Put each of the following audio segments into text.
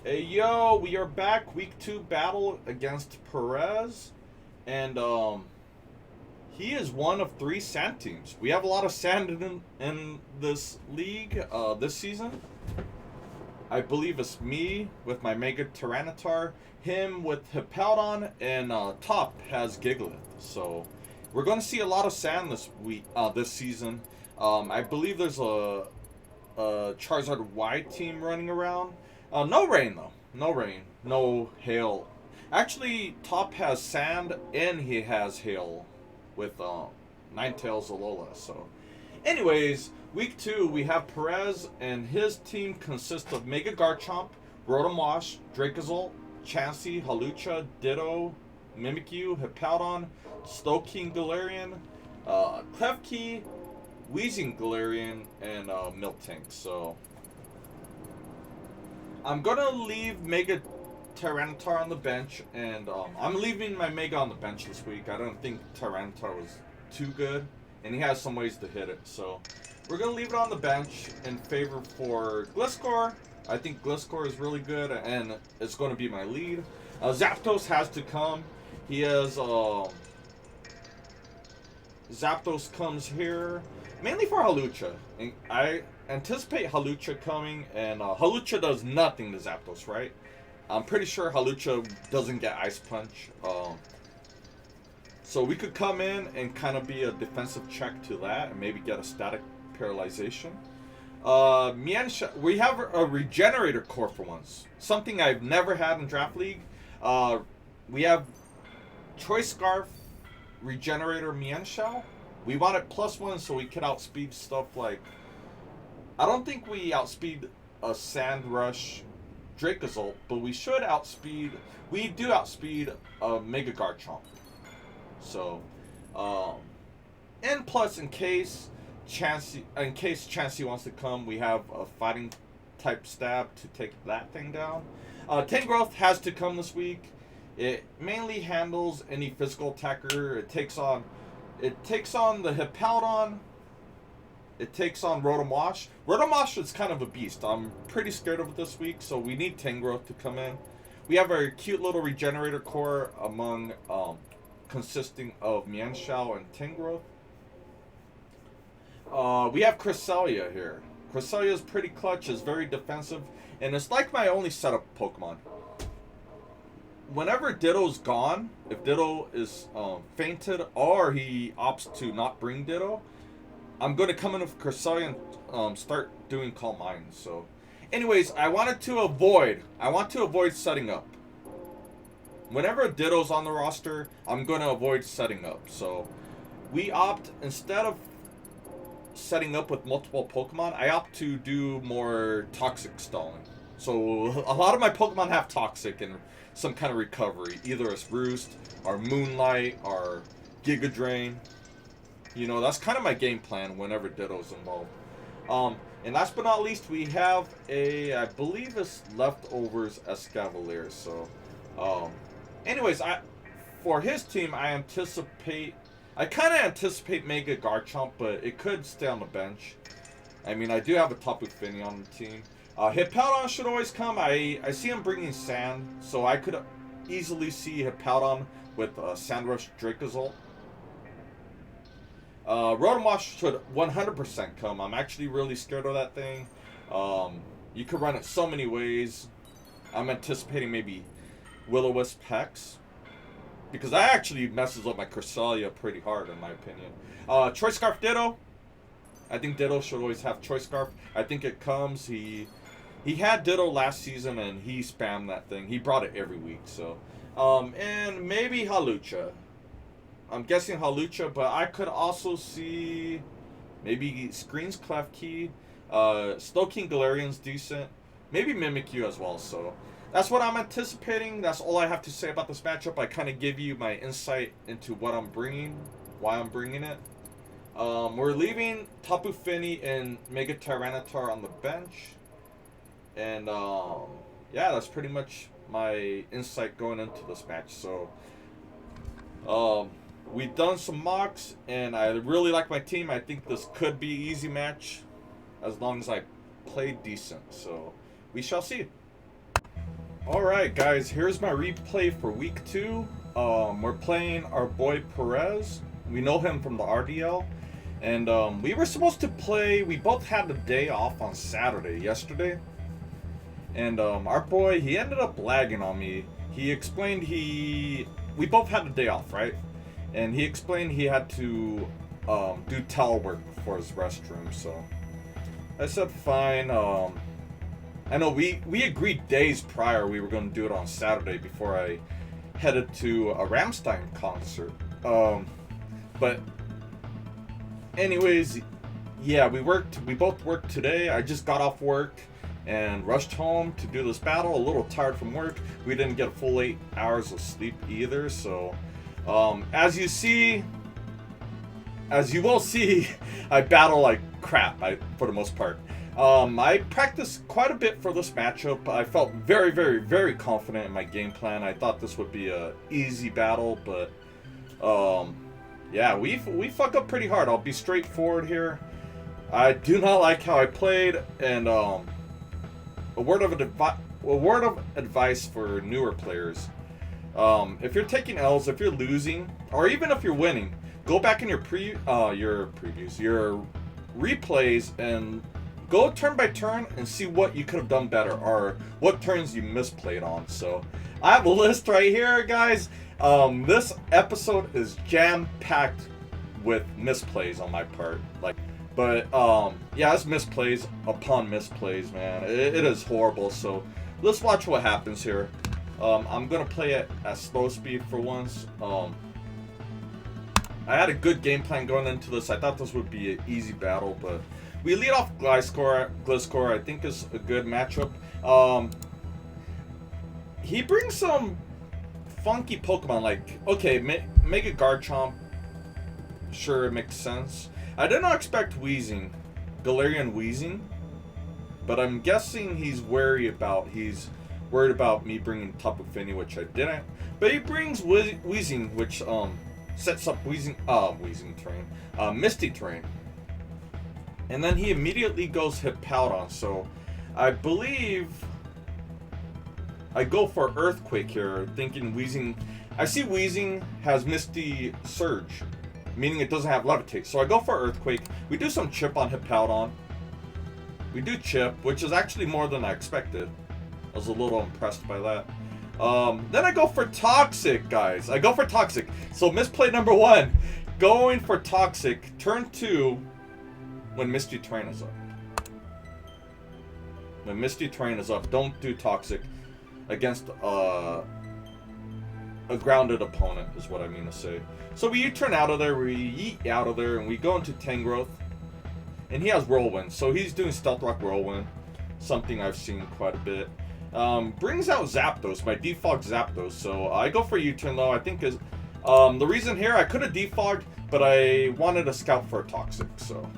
Hey yo, we are back. Week 2 battle against Perez. And he is one of 3 sand teams. We have a lot of sand in this league this season. I believe it's me with my Mega Tyranitar, him with Hippowdon, and Top has Gigalith. So we're going to see a lot of sand this season. I believe there's a Charizard Y team running around. No rain though. No rain. No hail. Actually, Top has sand and he has hail with Ninetales Alola. So, anyways, week 2 we have Perez and his team consists of Mega Garchomp, Rotom-Wash, Dracozolt, Chansey, Hawlucha, Ditto, Mimikyu, Hippowdon, Slowking-Galarian, Klefki, Weezing-Galarian, and Miltank. So I'm gonna leave Mega Tyranitar on the bench, and I'm leaving my Mega on the bench this week. I don't think Tyranitar was too good, and he has some ways to hit it. So we're gonna leave it on the bench in favor for Gliscor. I think Gliscor is really good, and it's going to be my lead. Zapdos has to come. He has Zapdos comes here mainly for Hawlucha. And I anticipate Hawlucha coming, and Hawlucha does nothing to Zapdos, right? I'm pretty sure Hawlucha doesn't get Ice Punch. So we could come in and kind of be a defensive check to that and maybe get a static paralyzation. Mienshao, we have a regenerator core for once. Something I've never had in Draft League. We have Choice Scarf, Regenerator Mienshao. We want it +1 so we could outspeed stuff like... I don't think we outspeed a Sand Rush Dracozolt, but we should outspeed... We do outspeed a Mega Garchomp. So, and plus in case Chansey wants to come, we have a fighting type stab to take that thing down. Tangrowth has to come this week. It mainly handles any physical attacker. It takes on the Hippowdon. It takes on Rotom-Wash. Rotom-Wash is kind of a beast. I'm pretty scared of it this week, so we need Tangrowth to come in. We have our cute little regenerator core among consisting of Mienshao and Tangrowth. We have Cresselia here. Cresselia is pretty clutch, is very defensive, and it's like my only setup Pokemon. Whenever Ditto's gone, if Ditto is fainted or he opts to not bring Ditto, I'm going to come in with Cresselia and start doing Calm Mind. So, anyways, I want to avoid setting up. Whenever Ditto's on the roster, I'm going to avoid setting up. So, we opt, instead of setting up with multiple Pokemon, I opt to do more toxic stalling. So a lot of my Pokemon have toxic and some kind of recovery. Either it's Roost, or Moonlight, or Giga Drain. You know, that's kind of my game plan whenever Ditto's involved. And last but not least, we have I believe it's Leftovers Escavalier. So, anyways, for his team, I kind of anticipate Mega Garchomp, but it could stay on the bench. I mean, I do have a Tapu Fini on the team. Hippowdon should always come. I see him bringing sand, so I could easily see Hippowdon with Sand Rush Dracozolt. Rotom-Wash should 100% come. I'm actually really scared of that thing. You could run it so many ways. I'm anticipating maybe Will-O-Wisp Hex, because that actually messes up my Cresselia pretty hard, in my opinion. Choice Scarf Ditto. I think Ditto should always have Choice Scarf. I think it comes. He had Ditto last season, and he spammed that thing. He brought it every week. So, and maybe Hawlucha. I'm guessing Hawlucha, but I could also see maybe Screen's Klefki. Slowking-Galarian's decent. Maybe Mimikyu as well. So that's what I'm anticipating. That's all I have to say about this matchup. I kind of give you my insight into what I'm bringing, why I'm bringing it. We're leaving Tapu Fini and Mega Tyranitar on the bench. And, yeah, that's pretty much my insight going into this match. So, we've done some mocks, and I really like my team. I think this could be an easy match as long as I play decent. So, we shall see. Alright guys, here's my replay for week 2. We're playing our boy Perez. We know him from the RDL. And we were supposed to play, we both had a day off on Saturday, yesterday. And our boy, he ended up lagging on me. He explained we both had a day off, right? And he explained he had to do telework for his restroom, so I said fine. I know we agreed days prior we were going to do it on Saturday before I headed to a Rammstein concert. But anyways, yeah, we both worked today. I just got off work and rushed home to do this battle, a little tired from work. We didn't get a full 8 hours of sleep either, so as you will see, I battle like crap for the most part. I practiced quite a bit for this matchup. I felt very, very, very confident in my game plan. I thought this would be a easy battle, but yeah, we fuck up pretty hard. I'll be straightforward here. I do not like how I played, and a word of advice for newer players: if you're taking L's, if you're losing, or even if you're winning, go back in your previews, your replays, and go turn by turn and see what you could have done better or what turns you misplayed on. So I have a list right here, guys. This episode is jam-packed with misplays on my part. Yeah, it's misplays upon misplays, man. It is horrible. So let's watch what happens here. I'm gonna play it at slow speed for once. I had a good game plan going into this. I thought this would be an easy battle, but we lead off Gliscor. I think is a good matchup. He brings some funky Pokemon, like, okay, make a Garchomp. Sure, it makes sense. I did not expect Weezing, Galarian Weezing, but I'm guessing he's worried about me bringing Tapu Fini, which I didn't. But he brings Weezing, which sets up Weezing terrain, Misty terrain. And then he immediately goes Hippowdon, so I believe I go for Earthquake here, thinking Weezing. I see Weezing has Misty Surge, meaning it doesn't have Levitate, so I go for Earthquake. We do some chip on Hippowdon. We do chip, which is actually more than I expected. I was a little impressed by that. Then I go for Toxic, guys. I go for Toxic. So misplay number 1, going for Toxic. Turn 2. When Misty Terrain is up. When Misty Terrain is up, don't do Toxic against a grounded opponent, is what I mean to say. So we U-turn out of there, we yeet out of there, and we go into Tangrowth. And he has Whirlwind, so he's doing Stealth Rock Whirlwind, something I've seen quite a bit. Brings out Zapdos, my default Zapdos, so I go for U-turn though. I think is the reason here, I could have defogged, but I wanted to scout for a Toxic, so.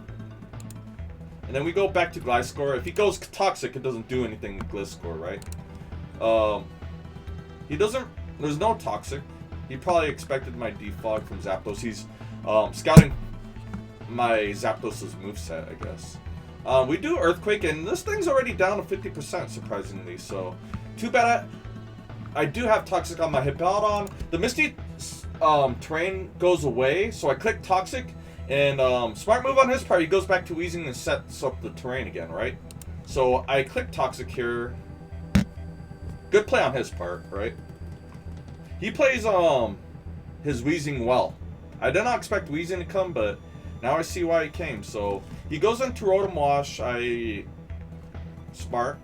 And then we go back to Gliscor. If he goes Toxic, it doesn't do anything with Gliscor, right? He doesn't. There's no Toxic. He probably expected my defog from Zapdos. He's scouting my Zapdos' moveset, I guess. We do Earthquake, and this thing's already down to 50%, surprisingly. So, too bad I do have Toxic on my Hippowdon. The Misty terrain goes away, so I click Toxic. And smart move on his part, he goes back to Weezing and sets up the terrain again, right? So I click Toxic here. Good play on his part, right? He plays his Weezing well. I did not expect Weezing to come, but now I see why he came. So he goes into Rotom-Wash. Smart.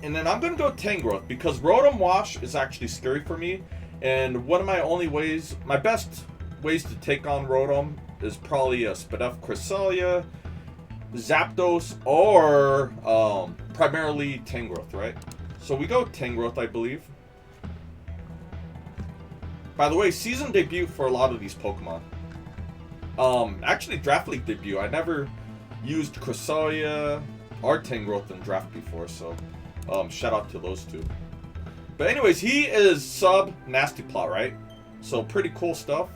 And then I'm gonna go Tangrowth because Rotom-Wash is actually scary for me. And one of my best ways to take on Rotom is probably a Spadef Cresselia, Zapdos, or primarily Tangrowth, right? So we go Tangrowth, I believe. By the way, season debut for a lot of these Pokemon. Actually Draft League debut. I never used Cresselia or Tangrowth in Draft before, so shout out to those two. But anyways, he is sub Nasty Plot, right? So pretty cool stuff.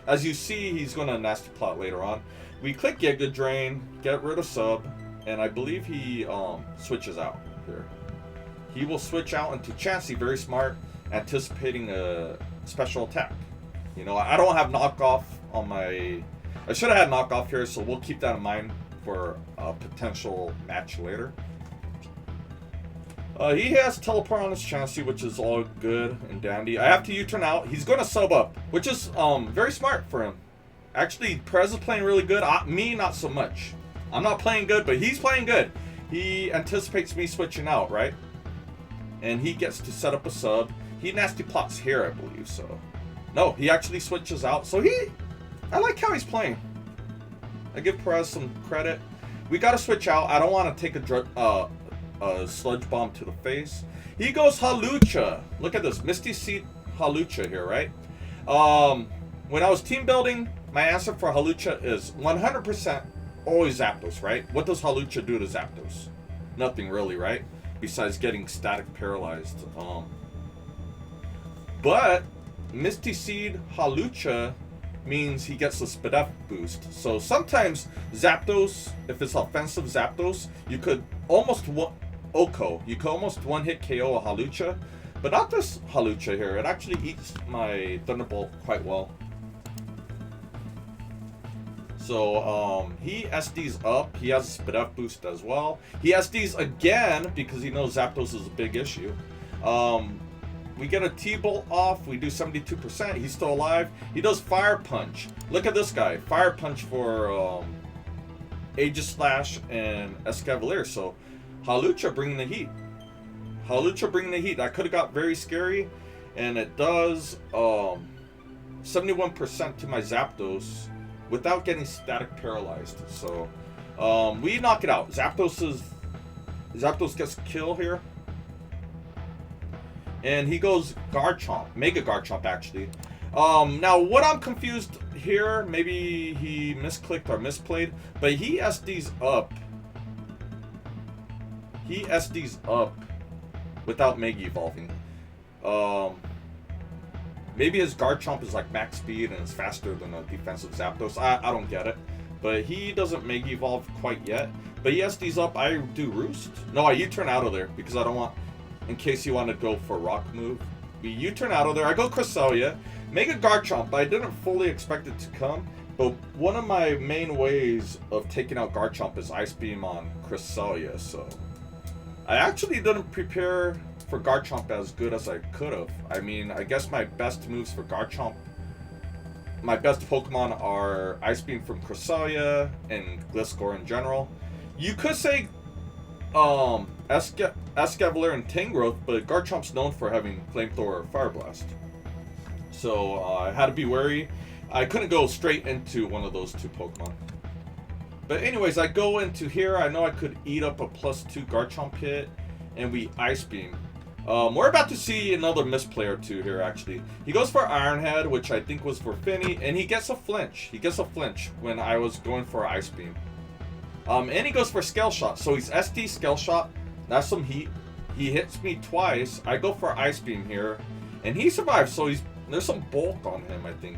As you see, he's going to Nasty Plot later on. We click Giga Drain, get rid of sub, and I believe he switches out here. he will switch out into Chansey. Very smart, anticipating a special attack. You know, I don't have knockoff on my... I should have had knockoff here, so we'll keep that in mind for a potential match later. He has teleport on his Chansey, which is all good and dandy. I have to U-turn out. He's going to sub up, which is very smart for him. Actually, Perez is playing really good. Me, not so much. I'm not playing good, but he's playing good. He anticipates me switching out, right? And he gets to set up a sub. He nasty plots here, I believe, so... No, he actually switches out. So I like how he's playing. I give Perez some credit. We got to switch out. I don't want to take a sludge bomb to the face. He goes Hawlucha. Look at this. Misty Seed Hawlucha here, right? When I was team building, my answer for Hawlucha is 100% always Zapdos, right? What does Hawlucha do to Zapdos? Nothing really, right? Besides getting static paralyzed. But Misty Seed Hawlucha means he gets a Spadef boost. So sometimes Zapdos, if it's offensive Zapdos, you could almost almost one-hit KO a Hawlucha, but not this Hawlucha here. It actually eats my Thunderbolt quite well. So he SDs up. He has a Spadef boost as well. He SDs again because he knows Zapdos is a big issue. We get a T-Bolt off. We do 72%. He's still alive. He does Fire Punch. Look at this guy. Fire Punch for Aegislash and Escavalier. So Hawlucha bringing the heat. Hawlucha bringing the heat. That could have got very scary. And it does 71% to my Zapdos without getting static paralyzed. So we knock it out. Zapdos gets a kill here. And he goes Garchomp, Mega Garchomp actually. Now what I'm confused here, maybe he misclicked or misplayed, but he SDs up. He SDs up without Mega evolving. Maybe his Garchomp is like max speed and is faster than a defensive Zapdos. I don't get it. But he doesn't Mega evolve quite yet. But he SDs up, I do Roost. No, I U-turn out of there because I don't want... In case you want to go for Rock move. We U-turn out of there. I go Cresselia. Mega Garchomp. I didn't fully expect it to come. But one of my main ways of taking out Garchomp is Ice Beam on Cresselia. So I actually didn't prepare for Garchomp as good as I could have. I mean, I guess my best moves for Garchomp, my best Pokemon are Ice Beam from Cresselia and Gliscor in general. You could say Escavalier and Tangrowth, but Garchomp's known for having Flamethrower or Fire Blast. So I had to be wary. I couldn't go straight into one of those two Pokemon. But anyways, I go into here. I know I could eat up a +2 Garchomp hit, and we Ice Beam. We're about to see another misplay or two here, actually. He goes for Iron Head, which I think was for Fini, and he gets a flinch. He gets a flinch when I was going for Ice Beam. And he goes for Scale Shot. So he's SD Scale Shot. That's some heat. He hits me twice. I go for Ice Beam here, and he survives. So there's some bulk on him, I think.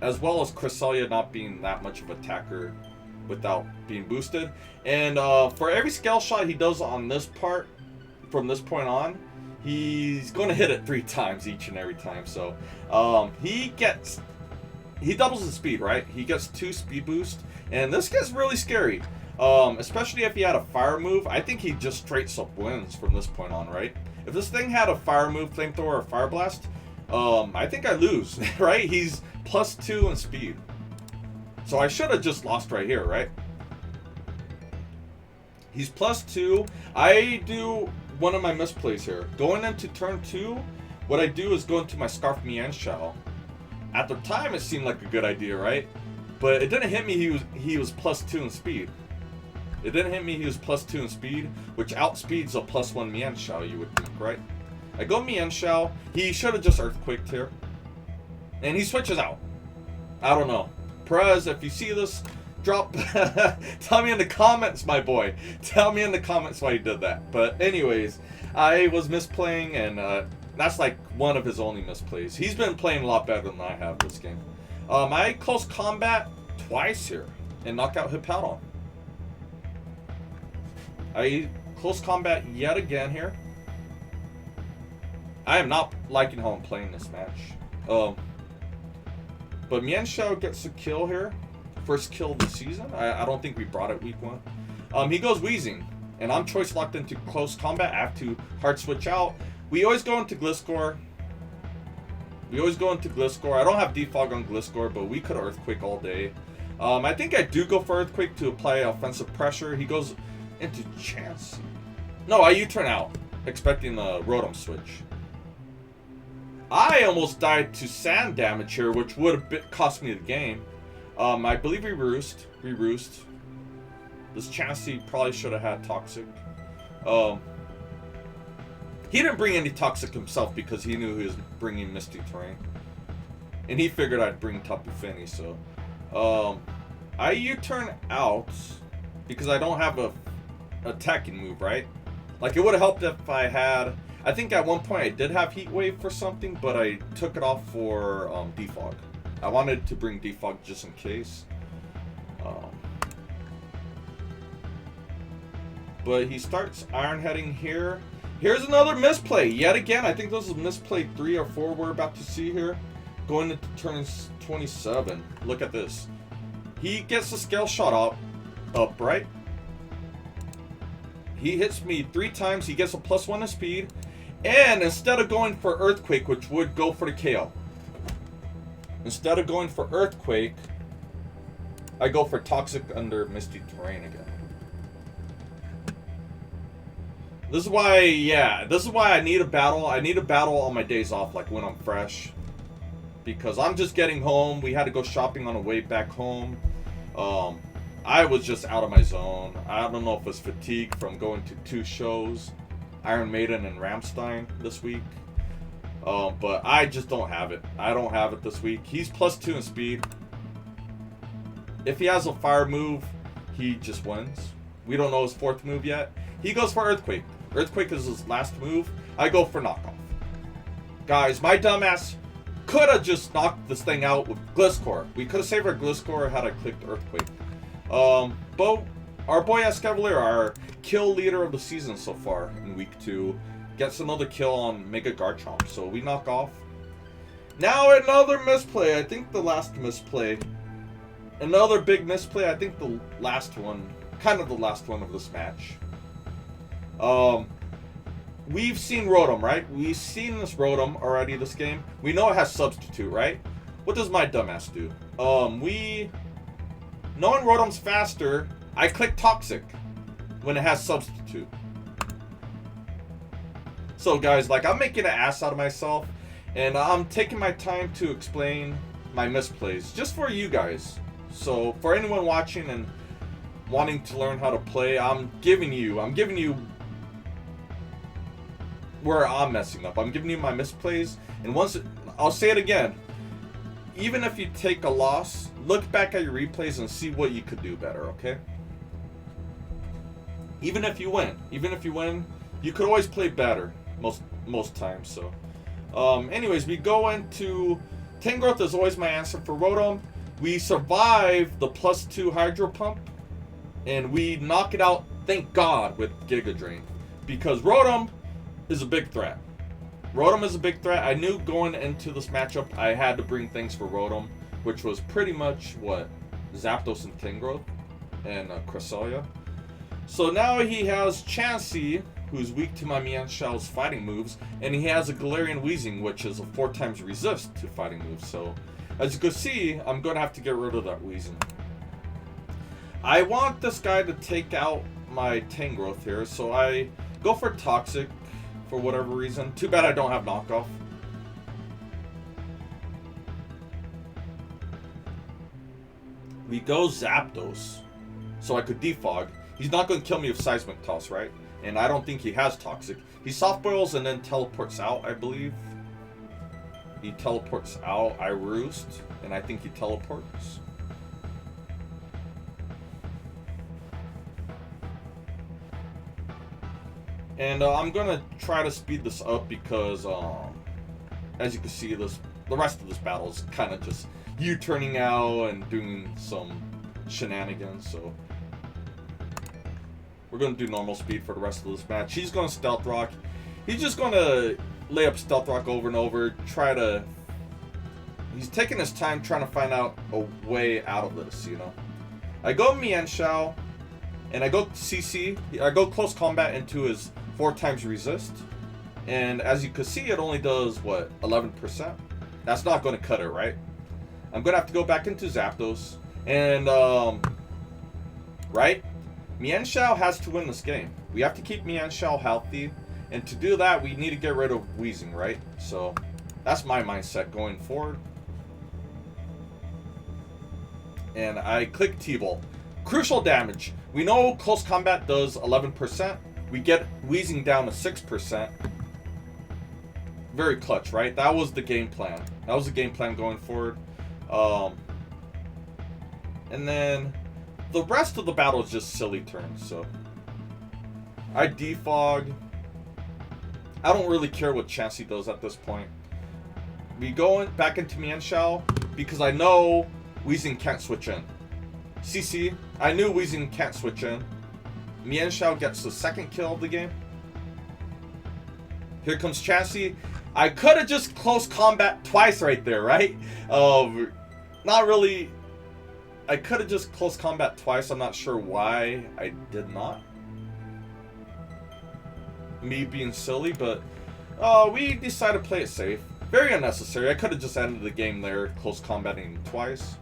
As well as Cresselia not being that much of an attacker without being boosted. And for every Scale Shot he does on this part, from this point on, he's going to hit it 3 times each and every time. So he doubles his speed, right? He gets 2 speed boost, and this gets really scary. Especially if he had a fire move. I think he just straight up wins from this point on, right? If this thing had a fire move, Flamethrower or Fire Blast, I think I lose, right? He's +2 in speed. So I should have just lost right here, right? He's +2. I do one of my misplays here. Going into turn 2, what I do is go into my Scarf Mienshao. At the time, it seemed like a good idea, right? But it didn't hit me he was +2 in speed. It didn't hit me he was +2 in speed, which outspeeds a +1 Mienshao, you would think, right? I go Mienshao. He should have just Earthquaked here. And he switches out. I don't know. Perez, if you see this, drop... tell me in the comments, my boy. Tell me in the comments why he did that. But anyways, I was misplaying, and that's like one of his only misplays. He's been playing a lot better than I have this game. I close combat twice here and knock out Hippowdon. I close combat yet again here. I am not liking how I'm playing this match. But Mienshao gets a kill here. First kill of the season. I don't think we brought it week 1. He goes Weezing. And I'm choice locked into close combat. I have to hard switch out. We always go into Gliscor. I don't have defog on Gliscor, but we could Earthquake all day. I think I do go for Earthquake to apply offensive pressure. He goes into Chansey. No, I U-turn out, expecting the Rotom switch. I almost died to sand damage here, which would have cost me the game. I believe we roost. This Chansey probably should have had Toxic. He didn't bring any Toxic himself because he knew he was bringing Misty terrain. And he figured I'd bring Tapu Fini, so... I U-turn out because I don't have a attacking move, right? Like, it would have helped if I had... I think at one point I did have Heat Wave for something, but I took it off for Defog. I wanted to bring Defog just in case. But he starts Iron Heading here. Here's another misplay. Yet again, I think this is misplay 3 or 4 we're about to see here. Going into turn 27. Look at this. He gets the Scale Shot up, right? He hits me 3 times. He gets a +1 in speed. And instead of going for Earthquake, which would go for the KO. Instead of going for Earthquake, I go for Toxic under Misty Terrain again. This is why, this is why I need a battle. I need a battle on my days off, like when I'm fresh. Because I'm just getting home. We had to go shopping on the way back home. I was just out of my zone. I don't know if it's fatigue from going to 2 shows. Iron Maiden and Rammstein this week. But I just don't have it. I don't have it this week. He's +2 in speed. If he has a fire move, he just wins. We don't know his 4th move yet. He goes for Earthquake. Earthquake is his last move. I go for Knockoff. Guys, my dumbass could have just knocked this thing out with Gliscor. We could have saved our Gliscor had I clicked Earthquake. But our boy Escavalier, our kill leader of the season so far in week 2, gets another kill on Mega Garchomp. So we knock off. Now another misplay. I think the last misplay. Another big misplay. I think the last one. Kind of the last one of this match. We've seen Rotom, right? We've seen this Rotom already this game. We know it has Substitute, right? What does my dumbass do? Knowing Rotom's faster, I click Toxic when it has Substitute. So guys, like, I'm making an ass out of myself, and I'm taking my time to explain my misplays, just for you guys. So, for anyone watching and wanting to learn how to play, I'm giving you where I'm messing up. I'm giving you my misplays, and I'll say it again. Even if you take a loss, look back at your replays and see what you could do better, okay? Even if you win, you could always play better most times. So, anyways, we go into Tangrowth is always my answer for Rotom. We survive the +2 Hydro Pump, and we knock it out, thank God, with Giga Drain, because Rotom is a big threat. I knew going into this matchup I had to bring things for Rotom, which was pretty much what Zapdos and Tangrowth and Cresselia. So now he has Chansey, who's weak to my Mienshao's fighting moves, and he has a Galarian Weezing, which is a 4x resist to fighting moves. So as you can see, I'm going to have to get rid of that Weezing. I want this guy to take out my Tangrowth here, so I go for Toxic for whatever reason. Too bad I don't have Knockoff. We go Zapdos, so I could defog. He's not going to kill me with Seismic Toss, right? And I don't think he has Toxic. He soft boils and then teleports out, I believe. He teleports out. I roost, and I think he teleports. And I'm gonna try to speed this up because, as you can see, the rest of this battle is kind of just U-turning out and doing some shenanigans. So we're gonna do normal speed for the rest of this match. He's gonna Stealth Rock. He's just gonna lay up Stealth Rock over and over, he's taking his time trying to find out a way out of this, you know. I go Mienshao, and I go CC, I go Close Combat into his 4 times resist, and as you can see, it only does, what, 11%? That's not going to cut it, right? I'm going to have to go back into Zapdos, and, right? Mienshao has to win this game. We have to keep Mienshao healthy, and to do that, we need to get rid of Weezing, right? So, that's my mindset going forward. And I click T-Bolt. Crucial damage. We know Close Combat does 11%. We get Weezing down to 6%. Very clutch, right? That was the game plan. That was the game plan going forward. And then the rest of the battle is just silly turns, so I defog. I don't really care what Chansey does at this point. We go back into Mienshao because I know Weezing can't switch in. CC, I knew Weezing can't switch in. Mienshao gets the 2nd kill of the game. Here comes Chansey. I could have just Close Combat twice right there, right? Not really. I could have just Close Combat twice. I'm not sure why I did not. Me being silly, but we decided to play it safe. Very unnecessary. I could have just ended the game there, Close Combating twice.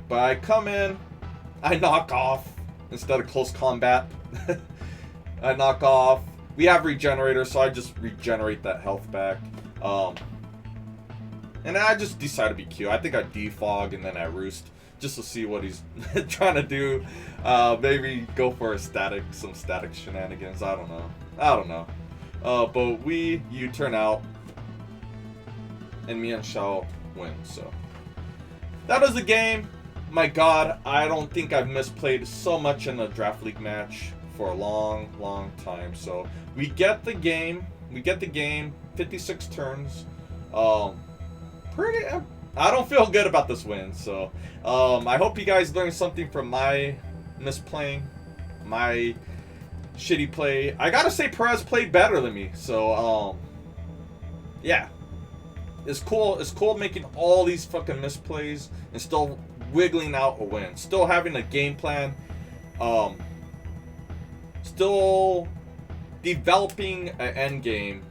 But I come in, I knock off instead of Close Combat. I knock off. We have Regenerator, so I just regenerate that health back. And I just decide to be cute. I think I defog and then I roost just to see what he's trying to do. Maybe go for some static shenanigans. I don't know. But we U-turn out and Mienshao wins. So that was the game. My God, I don't think I've misplayed so much in a Draft League match for a long time. So we get the game. 56 turns. I don't feel good about this win. So I hope you guys learned something from my misplaying, my shitty play. I gotta say, Perez played better than me. So yeah, it's cool. It's cool making all these fucking misplays and still wiggling out a win. Still having a game plan. Still developing an end game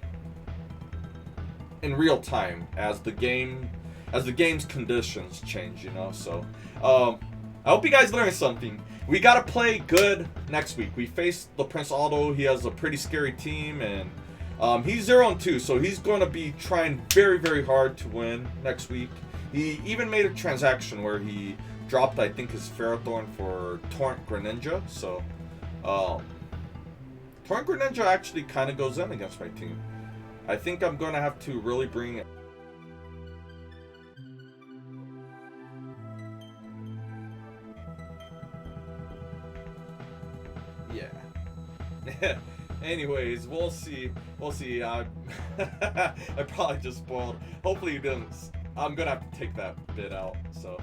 in real time as the game's conditions change, you know. So I hope you guys learned something. We gotta play good next week. We face the Prince Aldo. He has a pretty scary team, and he's 0-2, so he's gonna be trying very hard to win next week. He even made a transaction where he dropped, I think, his Ferrothorn for Torrent Greninja. So Torrent Greninja actually kind of goes in against my team. I think I'm going to have to really bring it. Yeah. Anyways, we'll see. I probably just spoiled. Hopefully you didn't. I'm going to have to take that bit out. So,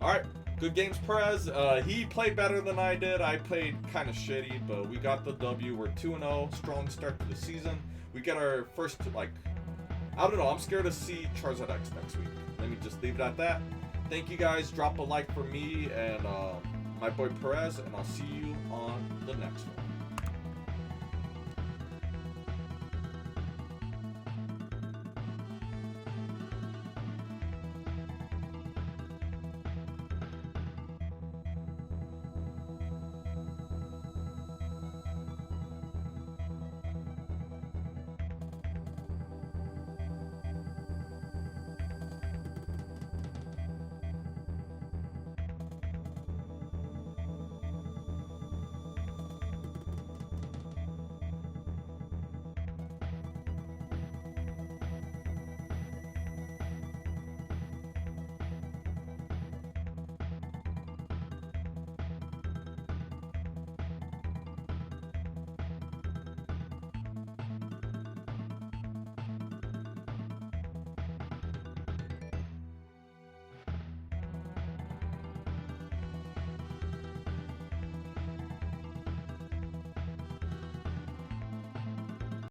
alright. Good games, Perez. He played better than I did. I played kind of shitty, but we got the W. We're 2-0. Strong start to the season. We get our first, I don't know. I'm scared to see Charizard X next week. Let me just leave it at that. Thank you guys. Drop a like for me and my boy Perez, and I'll see you on the next one.